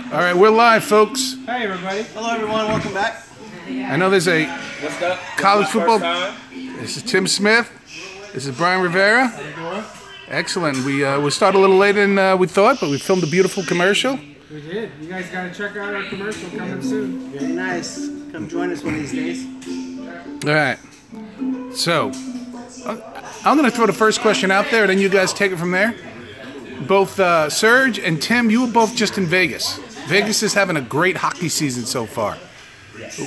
All right, we're live, folks. Hey, everybody. Hello, everyone. Welcome back. I know there's a What's up? college football. Time. This is Timm Smith. This is Brian Rivera. How you doing? Excellent. We started a little later than we thought, but we filmed a beautiful commercial. We did. You guys got to check out our commercial coming soon. Very nice. Come join us one of these days. All right. So, I'm going to throw the first question out there, and then you guys take it from there. Both Serge and Tim, you were both just in Vegas. Vegas is having a great hockey season so far.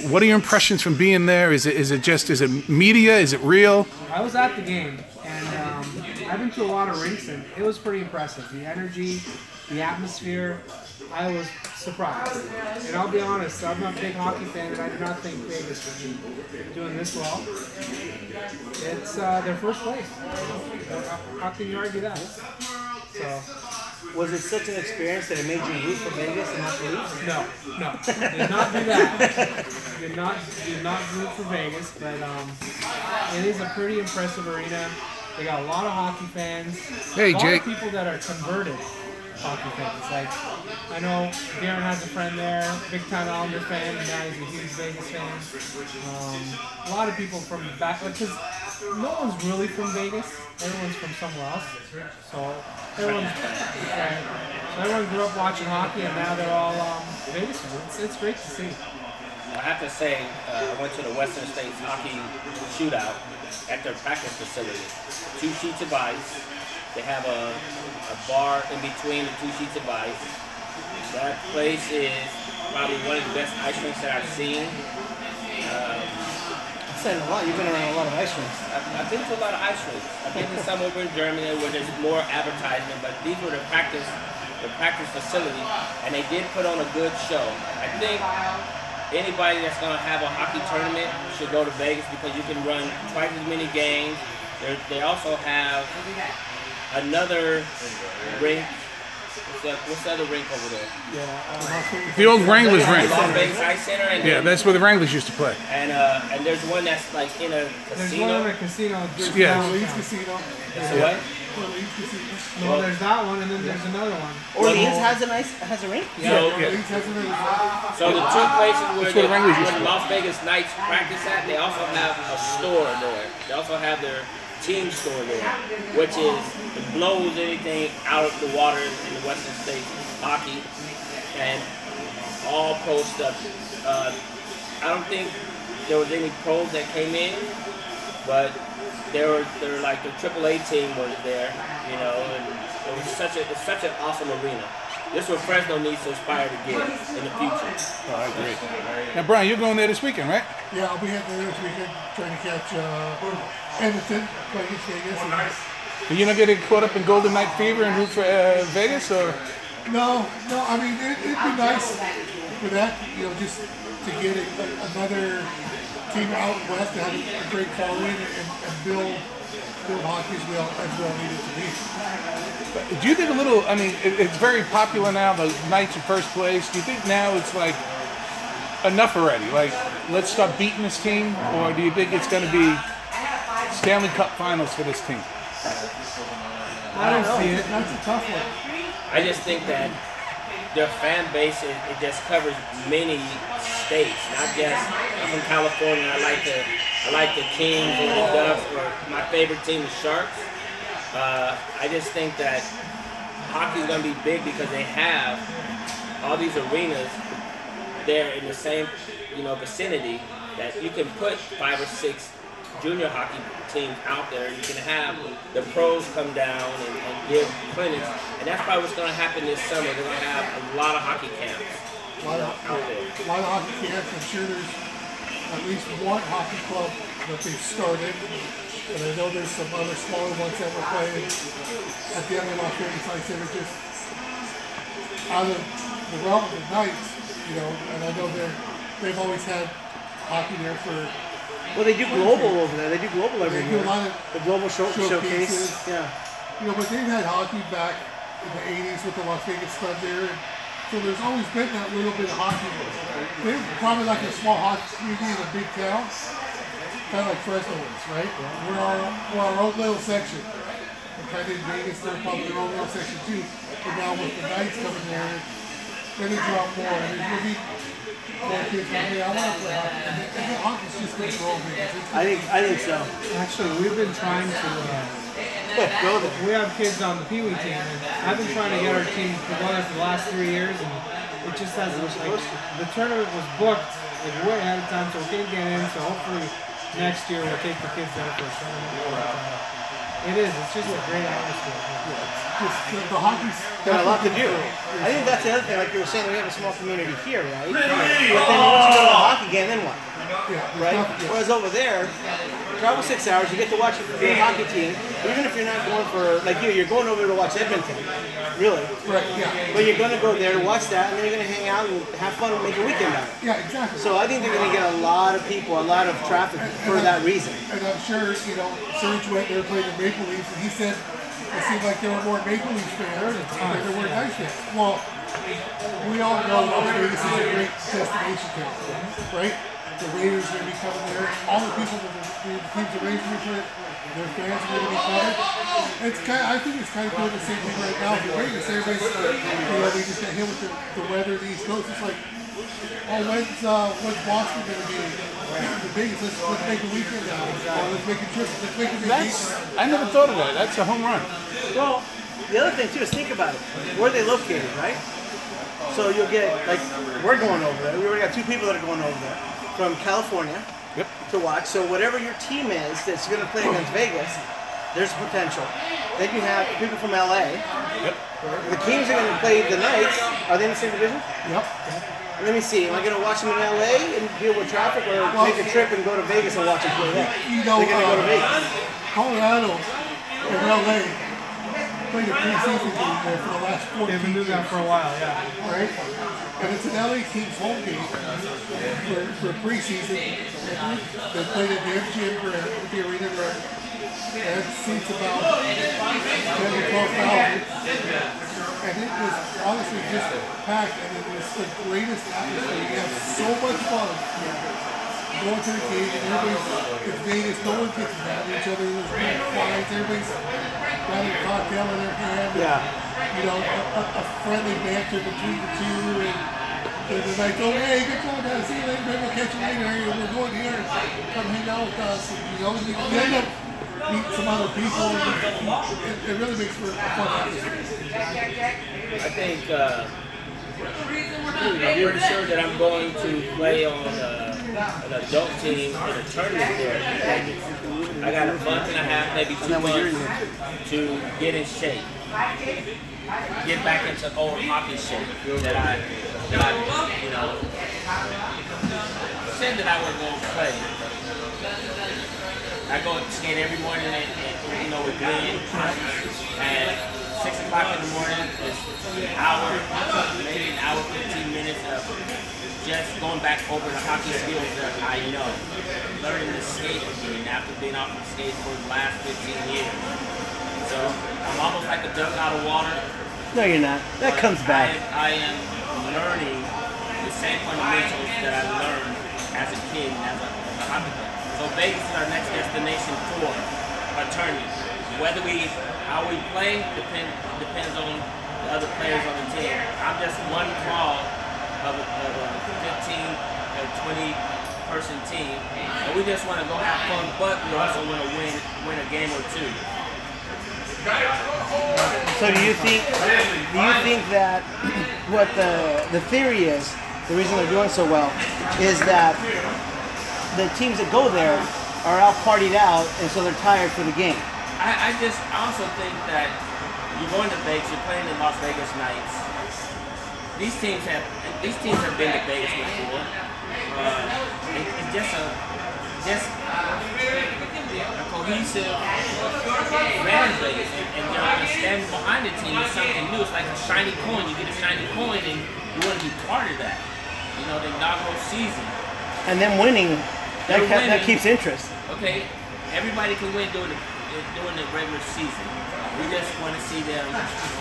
What are your impressions from being there? Is it media? Is it real? I was at the game, and I've been to a lot of rinks, and it was pretty impressive. The energy, the atmosphere, I was surprised. And I'll be honest, I'm not a big hockey fan, and I do not think Vegas would be doing this well. It's their first place. How can you argue that? So. Was it such an experience that it made you root for Vegas and not the Leafs? No. Did not do that. Did not root for Vegas, but it is a pretty impressive arena. They got a lot of hockey fans. Hey, a lot Jake. of people that are converted hockey fans. Like, I know Darren has a friend there, big time Islander fan, and now he's a huge Vegas fan. A lot of people from back, because no one's really from Vegas. Everyone's from somewhere else. So everyone grew up watching hockey, and now they're all Vegas fans. It's great to see. I have to say, I went to the Western States hockey shootout at their practice facility. 2 sheets of ice. They have a bar in between the 2 sheets of ice. That place is probably one of the best ice rinks that I've seen. Saying a lot. You've been around a lot of ice rinks. I've been to a lot of ice rinks. I've been to some over in Germany where there's more advertisement, but these were the practice facility, and they did put on a good show. I think anybody that's going to have a hockey tournament should go to Vegas because you can run twice as many games. They also have another rink. What's the other rink over there? The old Wranglers rink. Las Vegas Ice Center. And Yeah, that's where the Wranglers used to play. And there's one that's like in a There's casino. one in a casino. Yeah. Orleans Casino. So what? No, there's that one, and then there's another one. Orleans has a rink? So the 2 places where the Las Vegas Knights practice at, they also have a store there. They also have their team store there, which it blows anything out of the water in the Western States hockey, and all pro stuff. I don't think there was any pros that came in, but they're like the AAA team was there, you know, and it's such an awesome arena. This is what Fresno needs to aspire to get in the future. Oh, I agree. Now, Brian, you're going there this weekend, right? Yeah, I'll be heading there this weekend trying to catch Edmonton playing against Vegas. Are you not getting caught up in Golden Knight fever and root for Vegas, or? No. I mean, it'd be nice for that, you know, just to get another team out west to have a great following and build hockey as well need it to be. Do you think it's very popular now, the Knights in first place. Do you think now it's like enough already? Like, let's start beating this team? Or do you think it's going to be Stanley Cup finals for this team? I don't see it. That's a tough one. I just think that their fan base, it just covers many states, not just. I'm from California. I like the Kings and the Ducks, or my favorite team, the Sharks. I just think that hockey is going to be big because they have all these arenas there in the same, vicinity that you can put 5 or 6 junior hockey teams out there. You can have the pros come down and give clinics, and that's probably what's going to happen this summer. They're going to have a lot of hockey camps out there. A lot of hockey camps. I'm sure there's at least one hockey club that they've started. And I know there's some other smaller ones that were playing at the end of Las Vegas Ice Center, just out of the realm of the Knights, and I know they've always had hockey there for. Well, they do global over there. They do global every They do year. a lot of The global showcase. Yeah. But they've had hockey back in the 80s with the Las Vegas Thunder. So there's always been that little bit of hockey. They're probably like a small hockey community in a big town. Kind of like Fresno is, right? We're our own little section. And kind of in Vegas, they're probably their own little section too. But now with the Knights coming there, then they drop more. And there's going to be more kids going, hey, I want to play hockey. And then hockey's just going to grow big. I think so. Actually, we've been trying to. Go there. We have kids on the Pee Wee team, and I've been trying to get our team together for the last 3 years, and it just hasn't. Like, the tournament was booked like way ahead of time, so we can't get in. So hopefully next year we'll take the kids there for a tournament. It is. It's just a great atmosphere. Just the hockey's Got a lot to do. I think that's the other thing. Like you were saying, we have a small community here, right? But then once you go to a hockey game, then what? Right? Whereas over there, travel 6 hours, you get to watch your hockey team. Even if you're not going for, like you're going over to watch Edmonton, really. Right, yeah. But you're going to go there to watch that, and then you're going to hang out and have fun and make a weekend out of it. Yeah, exactly. So I think they're going to get a lot of people, a lot of traffic for that reason. And I'm sure, Serge went there, played the Maple Leafs, and he said it seemed like there were more Maple Leafs fans than there were Knights fans. Well, we all know Las Vegas is a great destination town, right? The Raiders are going to be coming there. All the people that the teams are raising for it, their fans are going to be coming. I think it's kind of doing the same thing right now for Vegas. Everybody's, they just got hit with the weather, the East Coast. It's like, when's Boston going to be the biggest? Let's make a weekend out of it. Let's make a trip. Let's make a vacation. I never thought of that. That's a home run. Well, the other thing too is think about it. Where are they located, right? So you'll get, like, we're going over there. We already got 2 people that are going over there from California to watch. So whatever your team is that's going to play against Vegas, there's potential. Then you have people from LA. The Kings are going to play the Knights. Are they in the same division? Yep. Let me see. Am I going to watch them in LA and deal with traffic, or make a trip and go to Vegas and watch them play there? They're going to go to Vegas. Colorado and LA played a preseason game there for the last 14 They've been doing that for a while, yeah. right? And it's an LA Kings home game for preseason. They played at the MGM Grand, at the Arena Grand. And it seats about 10 to 12,000. And it was honestly just packed, and it was the greatest atmosphere. You have so much fun going to the game, and it's Vegas, no one gets mad at each other. There's no fights, everybody's got a cocktail in their hand. A friendly banter between the two, and they're like, oh, hey, good job, guys, see you later, maybe we'll catch you later, we're going here, come hang out with us. And, you end up meeting some other people, and it really makes for a fun atmosphere. I think I'm pretty sure that I'm going to play on an adult team in a tournament there. I got a month and a half, maybe 2 months to get in shape. Get back into old hockey shape that I said that I would go play. I go skate every morning with Glenn, and 6 o'clock in the morning is an hour, maybe an hour, 15 minutes of just going back over the hockey skills that I know. Learning to skate again after being off the skate for the last 15 years. So I'm almost like a duck out of water. No, you're not. That comes back. I am learning the same fundamentals that I learned as a kid and as a hockey player. So Vegas is our next destination for a tournament. How we play depends on the other players on the team. I'm just one call of a 15 or 20 person team, and we just want to go have fun, but we also want to win a game or two. So do you think that what the theory is, the reason they're doing so well, is that the teams that go there are all partied out, and so they're tired for the game? I also think that you're going to Vegas, you're playing the Las Vegas Knights. These teams have been to Vegas before. It's just a cohesive fan base, and standing behind the team is something new. It's like a shiny coin. You get a shiny coin, and you want to be part of that. The inaugural season. And then winning, that keeps interest. Okay, everybody can win during the regular season. We just want to see them.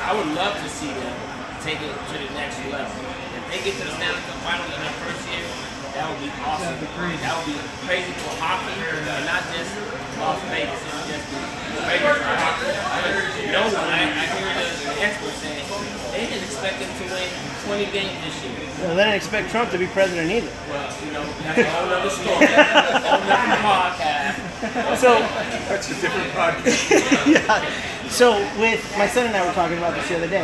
I would love to see them take it to the next level. If they get to the Stanley Cup Final in their first year, that would be awesome. That would be crazy for hockey, and not just Las Vegas. It would just be crazy for hockey. No one, I hear the experts saying, they didn't expect him to win 20 games this year. Well, they didn't expect Trump to be president either. Well, you know, that's a whole other story. That's a whole other podcast. So, That's a different podcast. yeah. So with my son and I were talking about this the other day.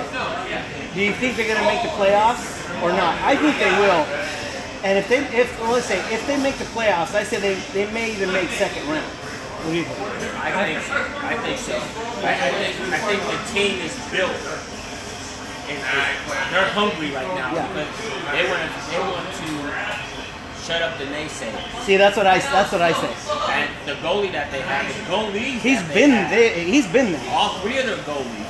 Do you think they're going to make the playoffs or not? I think they will. And if they make the playoffs, I say they may even make second round. What do you think? I think so. I think the team is built. And they're hungry right now because they want to shut up the naysayers. See, that's what I say. And the goalie that they have, He's been there. All three of their goalies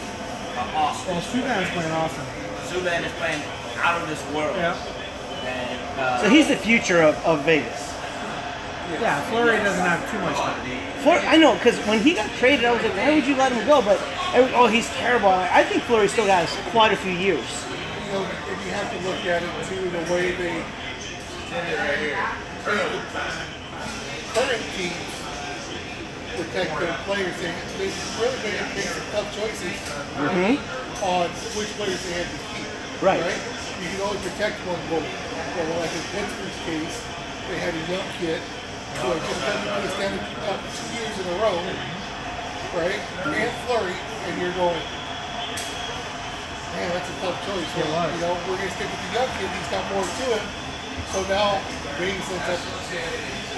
are awesome. Well, Subban's playing awesome. Subban is playing out of this world. Yeah. And, So he's the future of Vegas. Yeah, Fleury doesn't have too much time. I know, because when he got traded, I was like, why would you let him go? But he's terrible. I think Fleury still got quite a few years. You know, if you have to look at it too, the way they current teams protect their players, they really make some tough choices on which players they have to keep. Right. You can only protect one goalie. Well, like in Pittsburgh's case, they had a young kid who had just done the Stanley Cup 2 years in a row, right? And Fleury, and you're going, man, that's a tough choice. It was. You know, we're going to stick with the young kid. He's got more to him. So now, Vegas ends up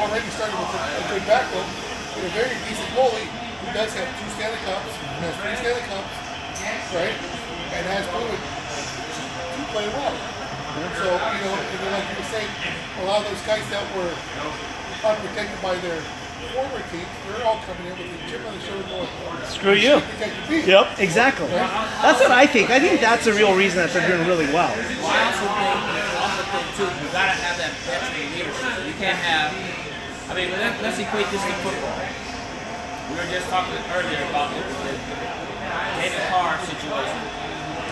already starting with a good backup with a very decent goalie who does have 2 Stanley Cups, has 3 Stanley Cups, right? And has proven to play well. So, you know, and then like you were saying, a lot of those guys that were unprotected by their former teams, they're all coming in with a chip on the shoulder going, Screw you. protect the team. Yep, exactly. That's what I think. I think that's the real reason that they're doing really well. I also think too, you gotta have that veteran leadership. You can't have. I mean, let's equate this to football. We were just talking earlier about the David Carr situation.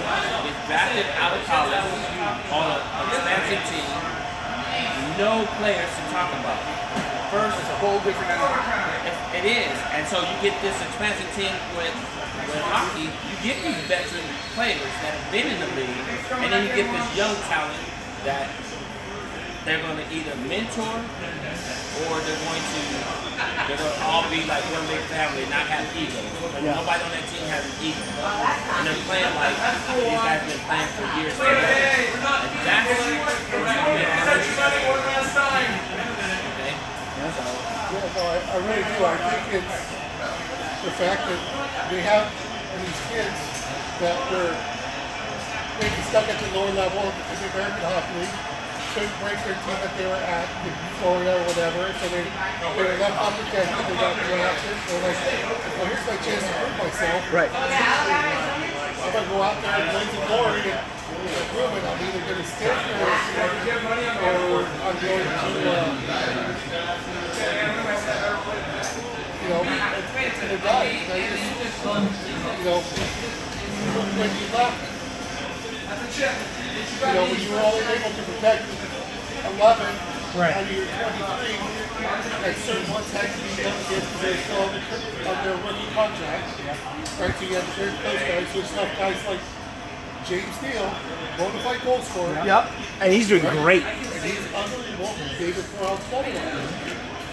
Gets drafted out of college on an expansive team. No players to talk about. First, It's a whole different animal. it is, and so you get this expansive team with hockey. You get these veteran players that have been in the league, and then you get this young talent that they're going to either mentor or they're going to all be like one big family, not have egos. Nobody on that team has an ego, and they're playing like these guys have been playing for years. And that's what's going to make Yeah, no, I really do. I think it's the fact that they have these kids that were maybe stuck at the lower level of the American Hockey League, couldn't break their team that they were at in Florida or whatever, so they were left unprotected. They got drafted. They're like, well, here's my chance to prove myself. Right. I'm going to go out there and win some glory and prove it. I'm either going to stick or I'm going to, you know, it's going to die. You know, when you left, you know, when you were only able to protect 11 out of your 23, and certain ones had to be young kids because they're still on their rookie contract. Right, so you had to those guys, so it's not guys like James Neal, bona fide goal scorer. Yep. And he's doing great. And he's unbelievable. David Peral's another one.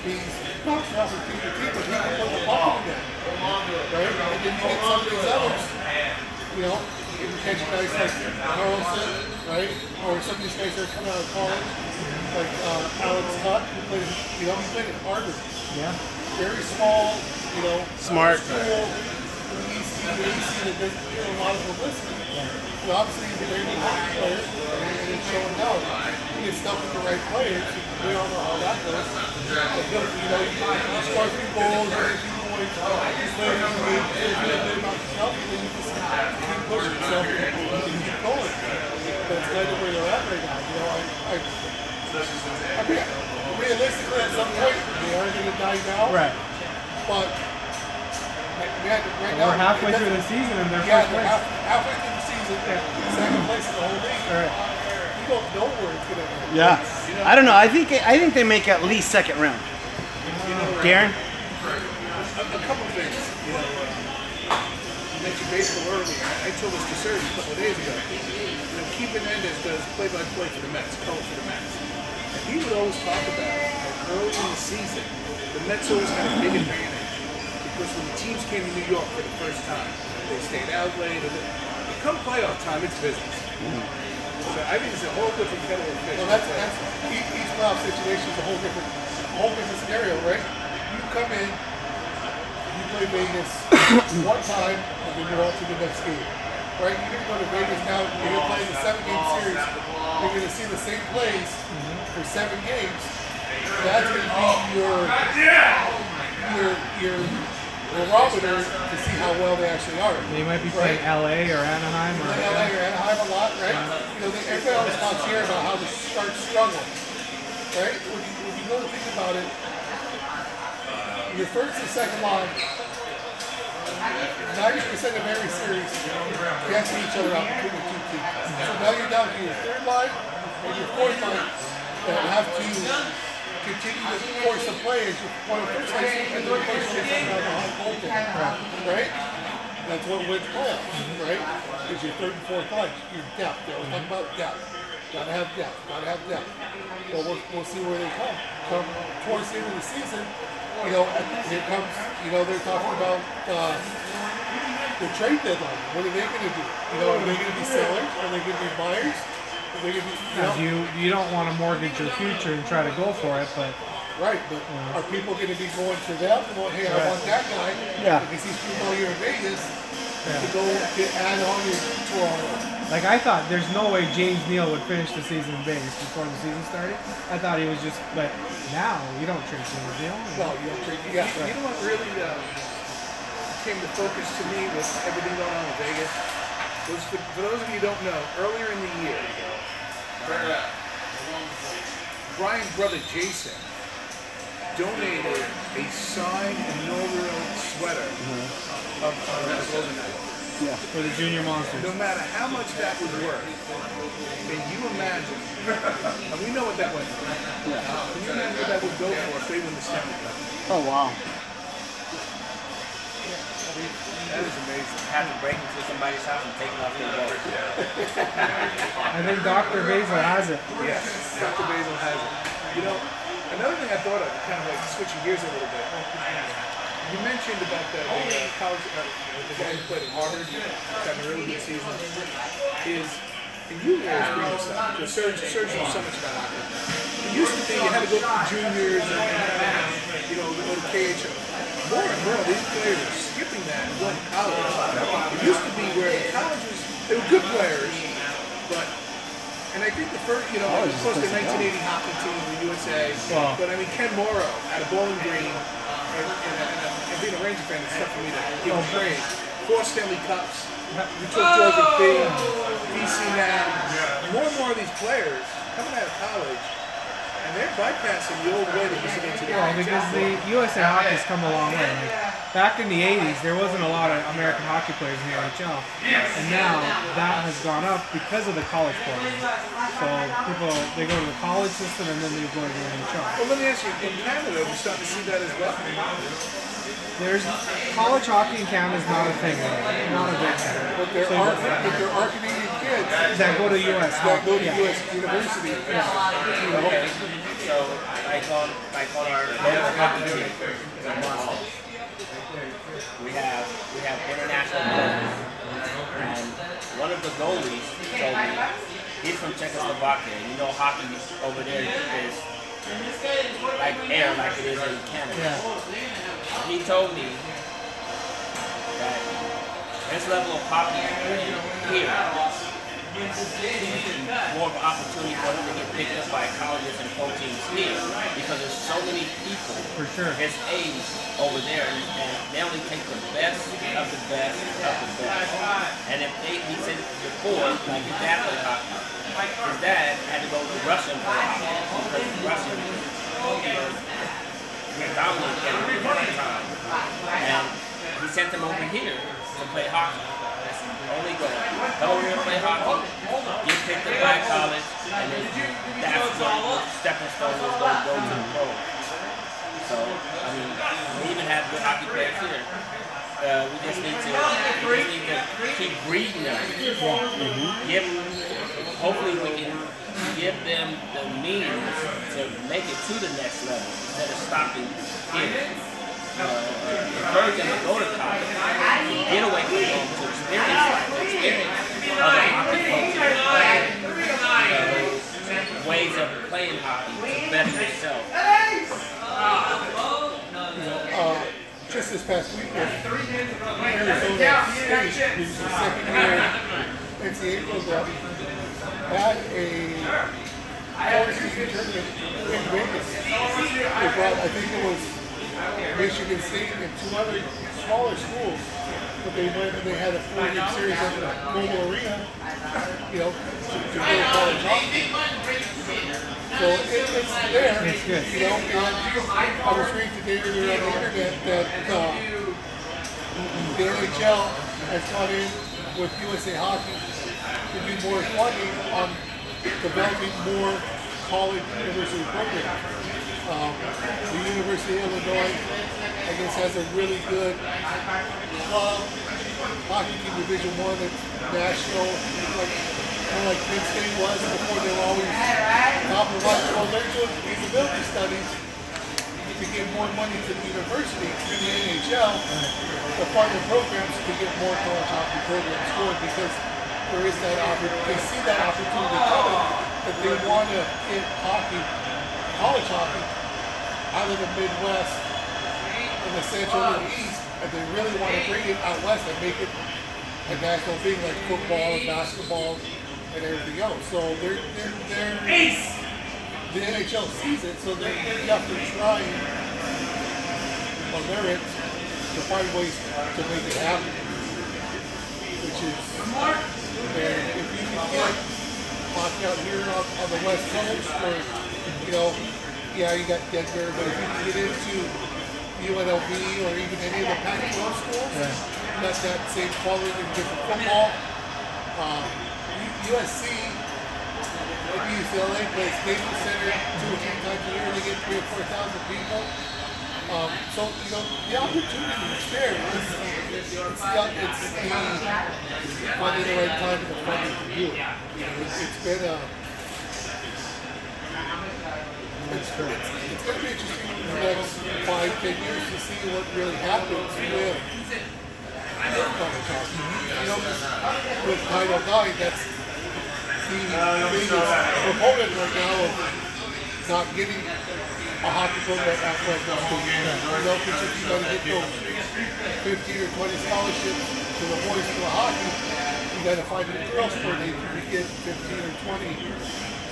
He's bouncing off of team to team, but he can put the ball in there. Right? And then you get some of these others, you know, you can catch guys like Carlson, right? Or some of these guys that are coming out of college, like Alex Hutt, who played, you know, he played at Harvard. Yeah. Very small, you know, Smart. School, that doesn't get a lot of publicity. But obviously he's a very good hockey player, and it's showing now. He gets stuck with the right players. We all know how that goes. But, you know, he scores 3 goals, or 3 points, he's playing in the league, he's really good about himself, and then you just keep pushing yourself and keep going. That's kind of where they're at right now. You know, I mean, realistically, at some point, they are going to die now. Right. But right now, We're halfway through the season and they're yeah, first place. halfway through the season, second place in the whole league. Right. You don't know where it's gonna end. Yeah. I don't know. I think they make at least second round. Darren? A couple of things. You know, you mentioned baseball earlier. I told this to Serge a couple of days ago. You know, Keith Hernandez does play-by-play for the Mets, color for the Mets. And he would always talk about how early in the season, the Mets always had a big advantage. Because when the teams came to New York for the first time, they stayed out late. And come playoff time, it's business. So I think it's a whole different kettle of fish. Well, that's each playoff situation is a whole different scenario, right? You come in, you play Vegas one time, and then you're on to the next game, right? You're gonna go to Vegas now. You're gonna play in the 7-game series. You're gonna see the same plays for 7 games. That's gonna be your barometer to see how well they actually are. They might be playing LA or Anaheim or LA or Anaheim a lot, right? You know, everybody always talks here about how the Sharks struggle, right? When you really think about it, your first and second line, 90% of every series cancel each other out between the two teams. So now you're down to your third line and your fourth line that have to continue to force the play as your first line and then push the second line behind goaltender, right? That's what wins playoffs, right? Is your third and fourth line, your depth. They always talk about depth. Gotta have depth. Gotta have depth. Well, we'll see where they come. Come towards the end of the season, you know, here comes, you know, they're talking about the trade deadline. What are they going to do? You know, are they going to be sellers? Are they going to be buyers? Are they going to be, you don't want to mortgage your future and try to go for it, but right, but are people going to be going to them and going, hey, I want that guy? Yeah. Because these people here in Vegas to go to add on your Toronto. like I thought there's no way James Neal would finish the season in Vegas before the season started. I thought he was just, but now you don't trade James Neal. Well, you don't trade. You know what really came to focus to me with everything going on in Vegas was, for those of you who don't know, earlier in the year, Brian's brother Jason donated a signed inaugural sweater of the Golden Knights. Yeah. For the Junior Monsters. No matter how much that was worth, can you imagine? And we know what that went for. Yeah. Can you imagine what that would go for if they win the Stanley Cup? Oh, wow. That is amazing. Have to break into somebody's house and take it off their boat. I think Dr. Basil has it. Yes, Dr. Basil has it. You know, another thing I thought of, kind of like switching gears a little bit. You mentioned about the college, the guy who played at Harvard, having a really good season, is, and you always bring this up, because Serge knows so much about hockey. It used to be you had to go to the juniors and you know, go to KHL. More and more, these players are skipping that and going to college. It used to be where the colleges, they were good players, but, and I think the first, you know, it was close to 1980 hockey team in the USA, but I mean, Ken Morrow out of Bowling Green, and being a Ranger fan, it's tough for me to give him praise. 4 Stanley Cups. We took George McPhee, DC now. More and more of these players coming out of college, and they're bypassing the old way that used to get to the Well, because the USA hockey's come a long way. Like, back in the 80s, there wasn't a lot of American hockey players in the NHL. And now that has gone up because of the college program. So people, they go to the college system and then they go to the NHL. Well, let me ask you, in Canada, we're starting to see that as well. There's college hockey in Canada is not a thing. Not a big thing. But there are Canadian kids that go to US. that go to US university. Okay. So, like on our local hockey team, the Monsters, we have international players, and one of the goalies told me he's from Czechoslovakia. And you know, hockey over there is like air, like it is in Canada. Yeah. He told me that this level of hockey here more of an opportunity for them to get picked up by colleges and pro teams here because there's so many people his age over there, and they only take the best of the best of the best. And if he said before, like his dad played hockey, his dad had to go to Russia and play hockey because Russian was dominant at the time, and he sent them over here to play hockey. Only go over here and play hockey, get picked up by college, and then that's the stepping stone is going to go to the pro. So, I mean, we even have good hockey players here. We just need to keep breeding them. Hopefully we can give them the means to make it to the next level instead of stopping here. Encourage them to go to college, get away from home to experience life, experience other hockey cultures, ways of playing hockey to better yourself. Just this past weekend, Arizona State, who's the second year NCAA program, had a four-season tournament in Vegas. They brought, I think it was Michigan State and two other smaller schools, but they went and they had a 4-game series at the Mobile Arena, to go college hockey. So it's there, It's good. and I was reading today earlier on the internet that the NHL has gone in with USA Hockey to do more funding on developing more college university programs. The University of Illinois, I guess, has a really good club hockey team, Division I, that's national, like Penn State was before. They were always top of the line. So they're doing feasibility studies to give more money to the university through the NHL to fund their programs to get more college hockey programs going, because there is that opportunity. They see that opportunity coming, that they want to get hockey, college hockey, out of the Midwest and the Central and the East, and they really want to bring it out west and make it a national thing like football and basketball and everything else. So the NHL sees it, so they're definitely trying on their end to find ways to make it happen. Which is, and if you can get hockey out here on the West Coast, or you got Denver, but if you can get into UNLV or even any of the Pac-12 schools, not that same quality in different football. USC, maybe UCLA plays Staples Center 2 or 3 times a year. They get 3,000 or 4,000 people. So the opportunity is there. It's finding the right time and the funding to do it. It's been it's going to be interesting in the next 5-10 years to see what really happens with college hockey. With Title IX, that's the biggest proponent right now of not getting a hockey program at athletic school. Because if you got to get those 15 or 20 scholarships to the boys for the hockey, you got to find a girls sport that you can get 15 or 20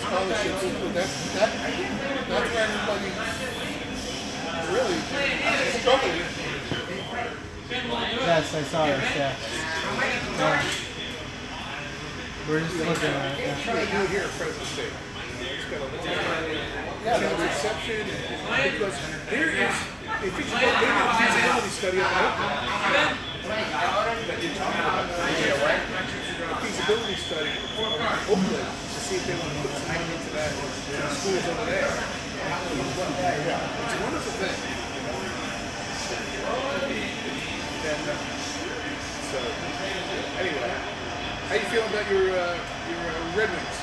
scholarships. That's where everybody's really struggling. Yes, I saw this, yeah. We're just looking at it. Try to do it here at Fresno State. The reception, because there is, if you go maybe a feasibility study on Oakland that you're talking about, a feasibility study on Oakland to see if they want to put some money into that to the schools over there. It's a wonderful thing. And so, anyway, how you feeling about your Red Wings?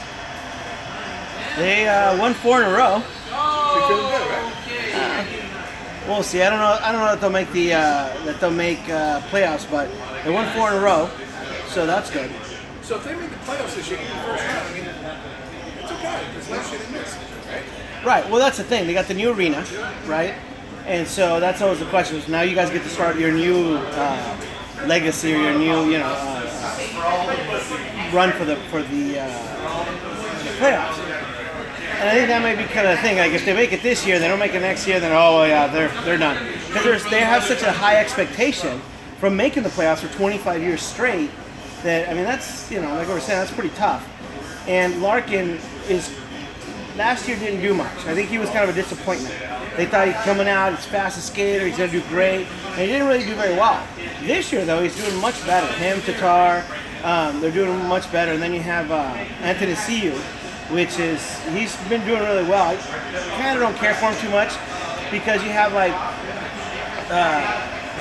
They won 4 in a row. So you're feeling good, right? We'll see. I don't know that they'll make playoffs, but they won 4 in a row, so that's good. So if they make the playoffs this year, even the first round, I mean, it's okay because last year they missed, right? Right. Well, that's the thing. They got the new arena, right? And so that's always the question. Is now you guys get to start your new legacy or your new, run for the playoffs. And I think that may be kind of the thing. Like if they make it this year, they don't make it next year, then they're done. Because they have such a high expectation from making the playoffs for 25 years straight that that's like we were saying, that's pretty tough. And Larkin last year didn't do much. I think he was kind of a disappointment. They thought he's coming out, he's fast as skater, he's going to do great, and he didn't really do very well. This year, though, he's doing much better. Him, Tatar, they're doing much better. And then you have Anthony Siu, he's been doing really well. I kind of don't care for him too much because you have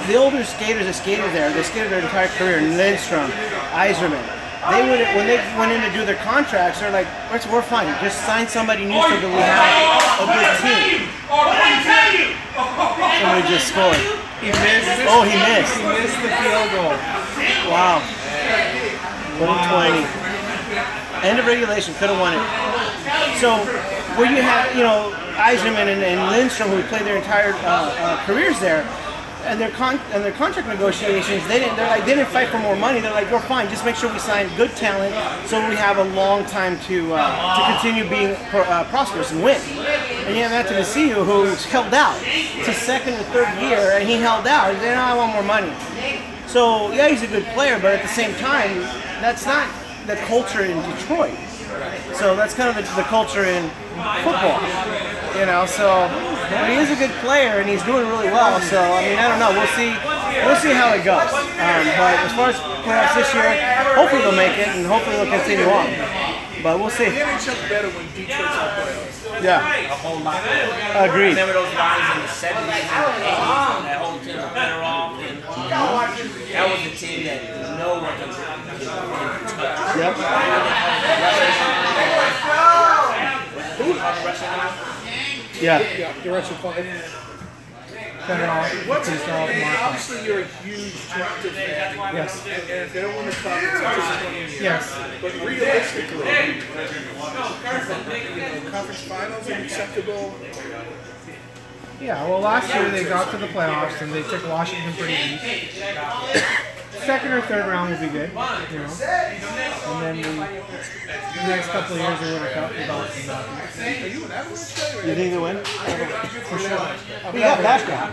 the older skaters that skated there, they skated their entire career. Lindstrom, Iserman. They would, when they went in to do their contracts, they're like, we're fine. Just sign somebody new so that we have a good team. Somebody just scored. He missed. Oh, he missed. He missed the field goal. Wow. 120. End of regulation. Could have won it. So, where you have, Iserman and Lindstrom, who played their entire careers there, and their contract negotiations, they didn't fight for more money. They're like, we're fine. Just make sure we sign good talent, so we have a long time to continue being prosperous and win. And you have Anthony Siu, who held out. It's his second or third year, and he held out. He said, no, I want more money. So yeah, he's a good player, but at the same time, that's not the culture in Detroit. So that's kind of the culture in football, So, but he is a good player and he's doing really well. So I mean, I don't know. We'll see how it goes. But as far as playoffs this year, hopefully they'll make it and hopefully they'll continue on. But we'll see. The NHL's better when Detroit's on playoffs. Yeah. A whole lot better. Agreed. Remember those lines in the 70s and the 80s when that whole team was better off? And that was the team that no one could touch. Yep. Yeah. Yeah, direction 5. Obviously, you're a huge Toronto fan. Yes. And if they don't win the cup, it's disappointing. Yes. But realistically, conference finals are acceptable. Yeah, well, last year they got to the playoffs and they took Washington pretty deep. Second or third round would be good, And then the next couple of years they win a cup. Are you an Avalanche guy? You think they win? For sure. We got that guy.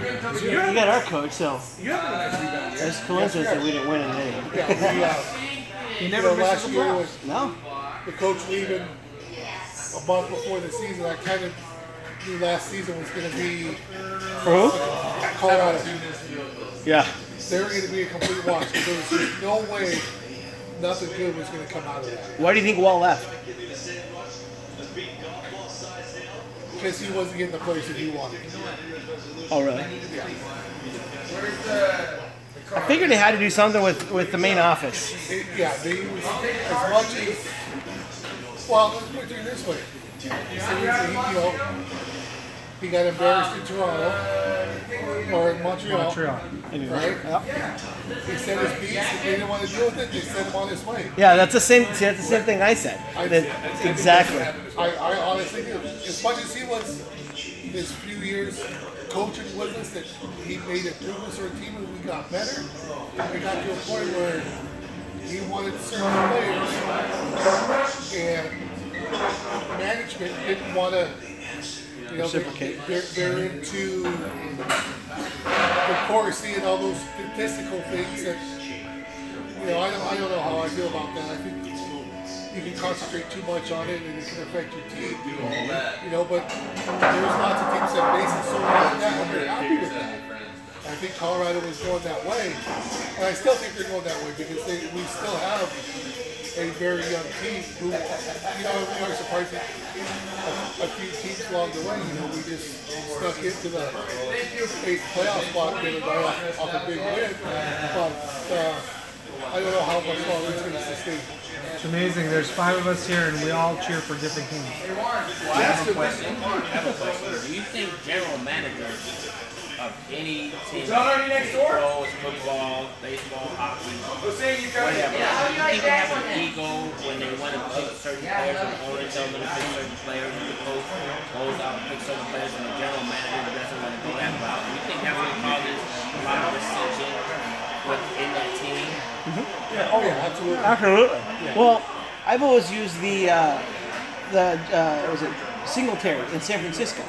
You got our coach, so You have a nice rebound. it's a coincidence that we didn't win in any. He never misses Last the year playoffs. was No. the coach leaving a month before the season. I kind of knew last season was going to be For who? Colorado. Yeah. They were going to be a complete wash. There was just no way nothing good was going to come out of that. Why do you think Wall left? Because he wasn't getting the players that he wanted. Oh, really? I figured they had to do something with the main office. Yeah, they was as much as. Well, let's put it this way. He got embarrassed in Toronto or in Montreal. Right? Yep. He sent his piece, and they didn't want to deal with it. They sent him on his way. Yeah, that's the same. See, that's the same thing I said. Exactly. I honestly do. As much as he was his few years coaching with us, that he made improvements for a team and we got better. We got to a point where he wanted certain players, and management didn't want to. Reciprocate. They're into the chorusy and all those statistical things that I don't know how I feel about that. I think you can concentrate too much on it and it can affect your team. But there's lots of teams that base it so on that, and they're happy with that. I think Colorado was going that way, and I still think they're going that way because we still have a very young team who, we are surprised that a few teams along the way, we just snuck into the 8th playoff spot the other night off a big win, but I don't know how much longer it's going to sustain. It's amazing. There's 5 of us here and we all cheer for different teams. I have a question. Do you think general managers of any team, football, football, baseball, hockey, whatever, do you think they have an ego when they want to pick certain players, or the owner tells them to pick certain players, or the coach goes out and picks certain players, and the general manager doesn't want to go that route? Do you think that's what causes a lot of dissension within that team? Yeah, absolutely. Absolutely. Yeah. Well, I've always used was it Singletary in San Francisco.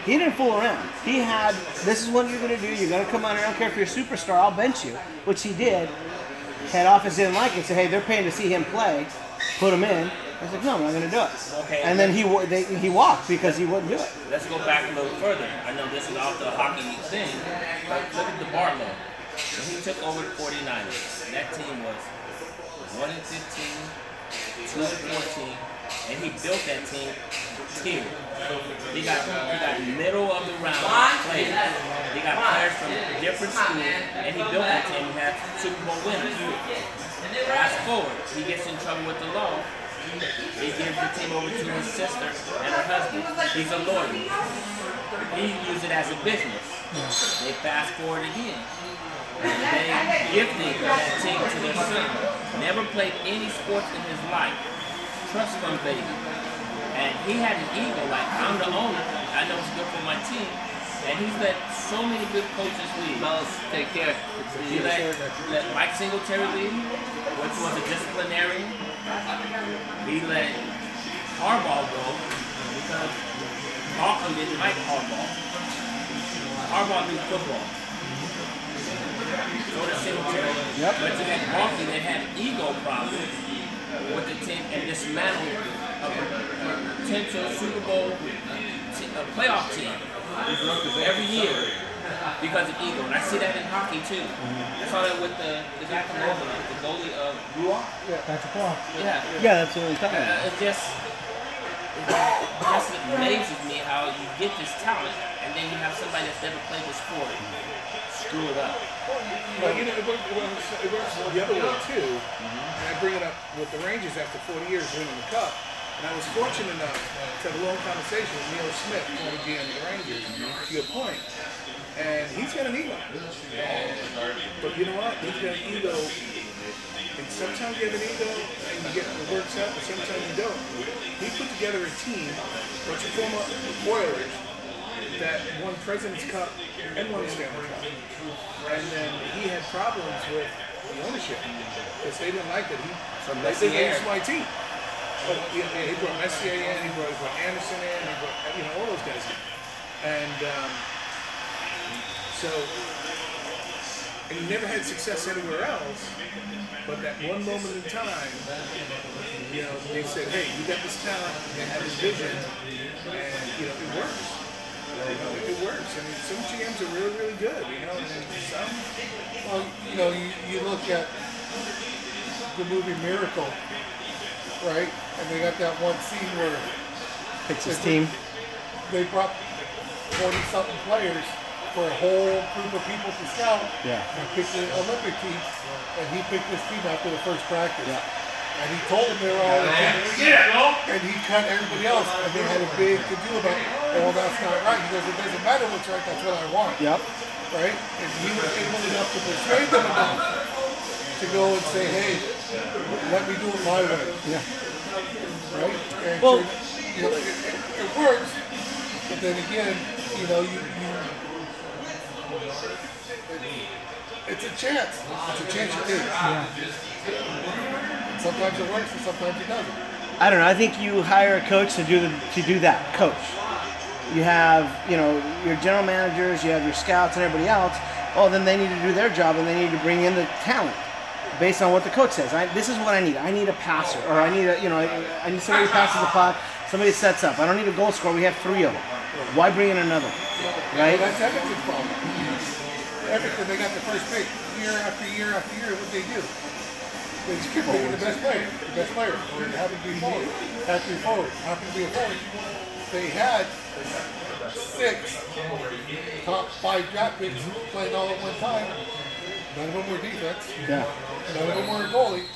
He didn't fool around. He had, this is what you're going to do. You're going to come on. I don't care if you're a superstar. I'll bench you, which he did. Head office didn't like it. Said, hey, they're paying to see him play. Put him in. I was like, no, I'm not going to do it. Okay. And then he walked because he wouldn't do it. Let's go back a little further. I know this is off the hockey thing, but look at the Barlow. When he took over the 49ers, that team was 1-15, 2-14, and he built that team too. He got middle of the round players. He got players from different schools, and he built that team and had Super Bowl winners. Fast forward, he gets in trouble with the law. He gives the team over to his sister and her husband. He's a lawyer. He used it as a business. They fast forward again. They gifted that team to their son. Never played any sports in his life. Trust fund baby. And he had an ego like, I'm the owner. I know it's good for my team. And he's let so many good coaches leave. Take care. He let Mike Singletary leave, which was a disciplinarian. He let Harbaugh go because Barkley didn't like Harbaugh. Harbaugh knew football. So did Singletary. Yep. But you had Barkley that had ego problems with the team and dismantled a potential Super Bowl playoff team every year because of ego. And I see that in hockey too. I saw that with the guy from Overland, the goalie of Patrick Roy. yeah. Yeah, that's what we're talking about. It just amazes me how you get this talent and then you have somebody that's never played the sport screw it up. Well, you know, it works the other way too. And I bring it up with the Rangers after 40 years winning the Cup. And I was fortunate enough to have a long conversation with Neil Smith, former GM of the Rangers, to your point. And he's got an ego. But you know what? He's got an ego. And sometimes you have an ego and you get it works out, and sometimes you don't. He put together a team, a bunch of former Oilers, that won President's Cup and won the Stanley Cup. And then he had problems with the ownership because they didn't like that. They used my team. But he brought Messier in, he brought Anderson in, he brought all those guys in. And and he never had success anywhere else. But that one moment in time, they said, hey, you got this talent, you have this vision, and it works. It works. I mean, some GMs are really, really good, and then some. Well, you look at the movie Miracle, right? And they got that one scene where Picks his team. they brought 40-something players for a whole group of people to scout. Yeah. And picked the Olympic team, and he picked this team after the first practice. Yeah. And he told them they were all and he cut everybody else, and they had a big to-do about, oh, that's not right. He goes, it doesn't matter what's right, that's what I want. Yep. Right? And he was able enough to persuade them enough to go and say, hey, let me do it my way. Yeah. Right? And Well, it works, but then again, it's a chance. It's a chance you take. Yeah. Sometimes it works and sometimes it doesn't. I don't know. I think you hire a coach to do that. Coach. You have, your general managers, you have your scouts and everybody else. Well, then they need to do their job and they need to bring in the talent based on what the coach says. This is what I need. I need a passer, or I need I need somebody who passes the puck, somebody sets up. I don't need a goal scorer. We have 3 of them. Why bring in another? Right? Well, that's Edmonton's problem. Edmonton, they got the first pick year after year after year. What they do? They just keep picking the best player. The best player. Or it happened to be forward. Happened to be forward. Happened to be a forward. They had 6 top 5 draft picks playing all at one time. None of them were defense. Yeah. None of them were a goalie.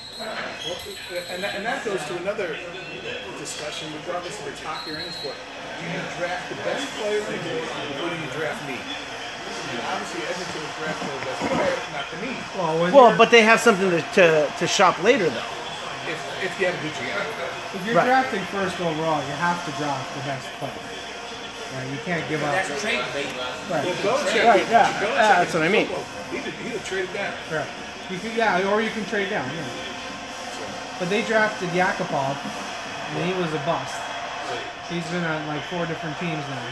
And that goes to another discussion, regardless if it's hockey or any sport. Do you draft the best player in the league, or do you draft need? Obviously, Edmonton was drafting the best player, not the need. Well, But they have something to shop later, though. If you have a good GM. if you're Right. drafting first overall, you have to draft the best player. Right? You can't give up. That's trade bait. Right. Well, Belichick, Right, yeah. Belichick That's what I mean. He'd have traded down. Right. You can, or you can trade down. Yeah. But they drafted Yakupov, and he was a bust. He's been on like 4 different teams now.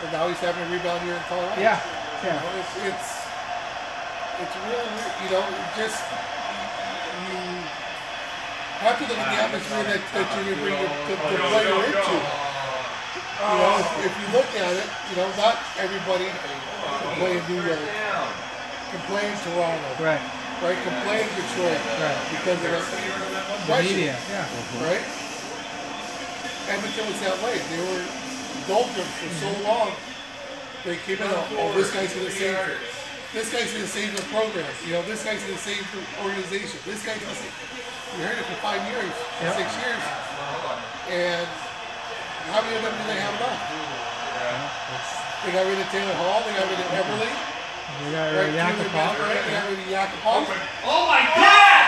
And now he's having a rebound here in Colorado. Yeah. You Yeah. know, it's real weird. You have to look at the atmosphere that you're going to bring the player into. If you look at it, not everybody can play in New York, can play in Toronto, Right. right? Can play in Detroit, Right. because of the The media. Yeah. right? Edmonton was that way. They were doldrums for so long. They came in, oh, this guy's going to save it. This guy's going to save the program. You know, this guy's going to save the organization. This guy's going to save. We heard it for 5 years, 6 years. And how many of them do they have left? They got rid of Taylor Hall. They got rid of Everly. They got rid of Yakupov. They got rid of Yakupov. Oh my God!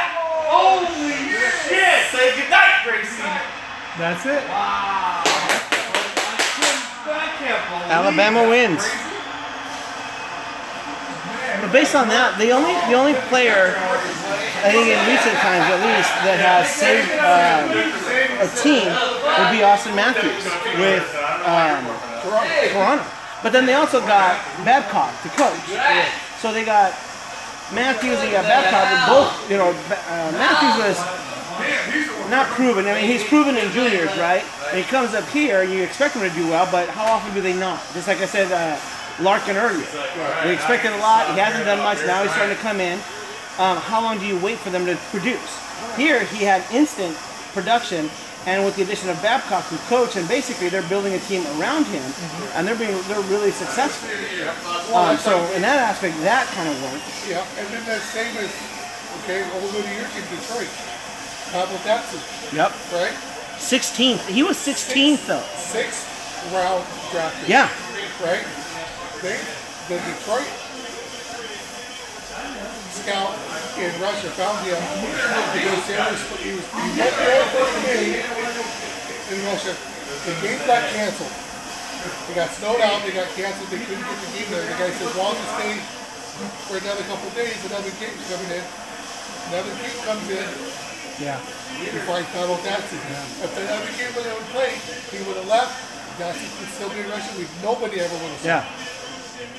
Holy shit! Say goodnight, Gracie. That's it. Wow. I can't believe Alabama wins. But based on that, the only player, I think in recent times at least, that has saved a team would be Austin Matthews with Toronto. But then they also got Babcock to coach. So they got Matthews and you got Babcock. With both, you know, Matthews was not proven. I mean, he's proven in juniors, right? And he comes up here, you expect him to do well, but how often do they not? Just like I said, Larkin earlier. We expected a lot. He hasn't done much. Now he's starting to come in. How long do you wait for them to produce? Here, he had instant production, and with the addition of Babcock who coach, and basically they're building a team around him, and they're really successful. So in that aspect, that kind of worked. Yeah, and then that same as, okay, we'll go to your team, Detroit. Pavel Datsyuk. Yep. Right? 16th. He was 16th though. 6th round drafted. Yeah. Right? The Detroit scout in Russia found him because he went there for a game in Russia. The game got canceled. They got snowed out, they got canceled, they couldn't get the game there. The guy says, well, I'll just stay for another couple of days, another game's coming in. Another game comes in. Yeah. He finds Pavel Datsyuk. If the other game would have played, he would have left. Datsyuk would still be in Russia. Nobody ever would have seen him.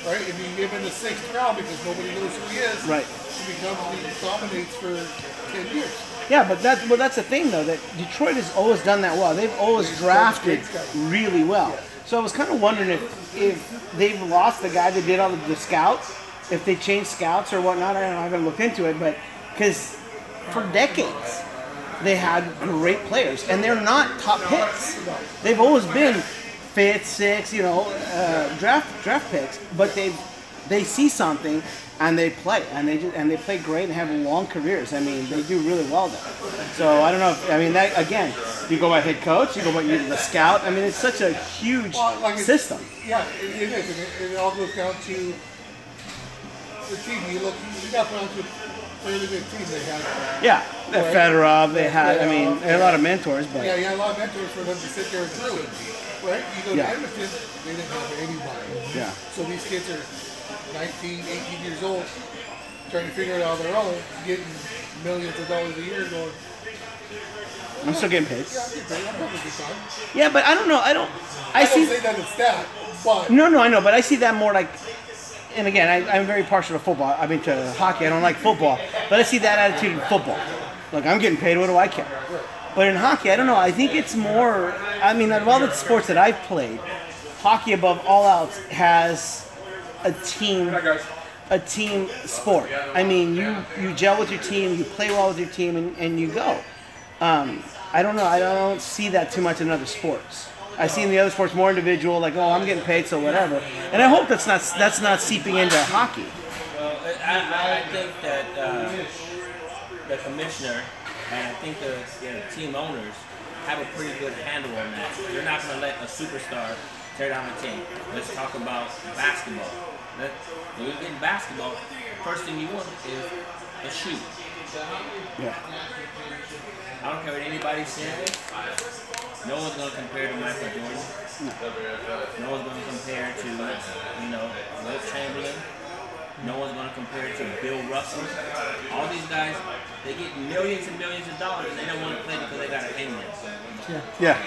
Right? And you give him the 6th round because nobody knows who he is. Right. He dominates for 10 years. Yeah, but that's the thing though, that Detroit has always done that well. They've always drafted really well. So I was kind of wondering if they've lost the guy that did all the scouts, if they changed scouts or whatnot. I don't know. I haven't looked into it, but because for decades they had great players, and they're not top picks. They've always been 5th, 6th, you know, draft picks, but they see something and they play, and they play great and have long careers. I mean, they do really well there. So I don't know. That again, you go by head coach, you go by the scout. I mean, it's such a huge system. Yeah, it is, and it all goes down to the team. You got down to a fairly good team they had. Yeah, right? Fedorov, they had. I mean, they had a lot of mentors, but yeah, you had a lot of mentors for them to sit there and through. Right? You go to Edmonton, they didn't have anybody. Yeah. So these kids are 19, 18 years old, trying to figure it out on their own, getting millions of dollars a year going. I'm still getting paid. Yeah, I'm getting paid. I'm having a good time. Yeah, but I don't know. I don't say that it's that, but... No, I know, but I see that more like... And again, I'm very partial to football. I mean, to hockey. I don't like football. But I see that attitude in football. Like, I'm getting paid. What do I care? Right. But in hockey, I don't know. I think it's more... I mean, out of all the sports that I've played, hockey above all else has a team sport. I mean, you gel with your team, you play well with your team, and you go. I don't know. I don't see that too much in other sports. I see in the other sports more individual, like, oh, I'm getting paid, so whatever. And I hope that's not seeping into hockey. Well, I think that the commissioner and I think the team owners have a pretty good handle on that. They're not going to let a superstar tear down a team. Let's talk about basketball. When you get in basketball, first thing you want is a shoe. Yeah. I don't care what anybody says. No one's going to compare to Michael Jordan. No one's going to compare to, Will Chamberlain. No one's going to compare to Bill Russell. All these guys, they get millions and millions of dollars, and they don't want to play because they got a hang there. Yeah.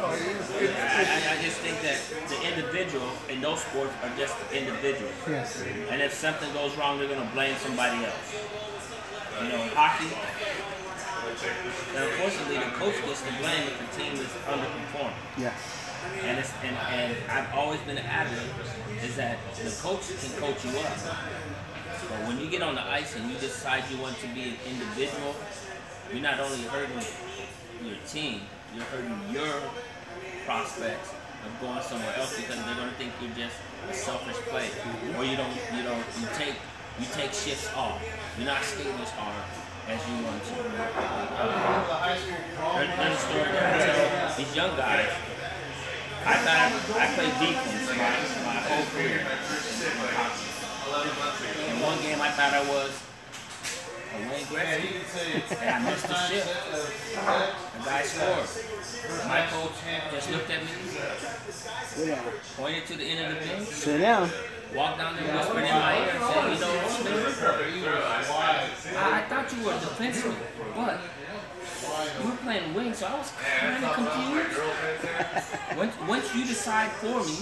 I just think that the individual in those sports are just individuals. Yes. And if something goes wrong, they're going to blame somebody else. In hockey, and unfortunately, the coach gets to blame if the team is underperforming. Yeah. And I've always been an advocate is that the coach can coach you up. But when you get on the ice and you decide you want to be an individual, you're not only hurting your team, you're hurting your prospects of going somewhere else because they're gonna think you're just a selfish play, or you take shifts off. You're not skating as hard as you want to. There's a story that I tell these young guys. I played defense my whole career. In one game, I thought I was away Gretzky, and I missed the shift. The guy scored. My coach just looked at me, pointed to the end of the bench, Sit down. walked down there, whispered in my ear, and said, you know, I thought you were a defenseman, but you were playing wing, so I was kind of confused. Once you decide for me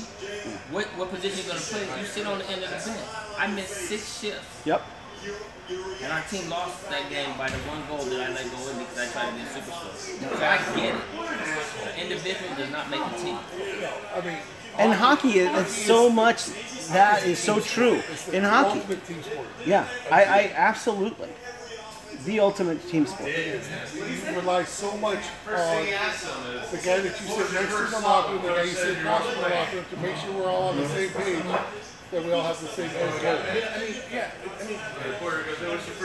what position you're going to play, you sit on the end of the bench. I missed 6 shifts. Yep. And our team lost that game by the one goal that I let go in because I tried to be a superstar. So I get it. An individual does not make a team. I mean, And hockey, it's so much that is so true in hockey. ultimate team sport. Yeah, I absolutely. The ultimate team sport. You rely so much on the guy that you sit next to in the locker room, the guy you sit across from the locker room to make sure we're all on the same page, that we all have the same end goal.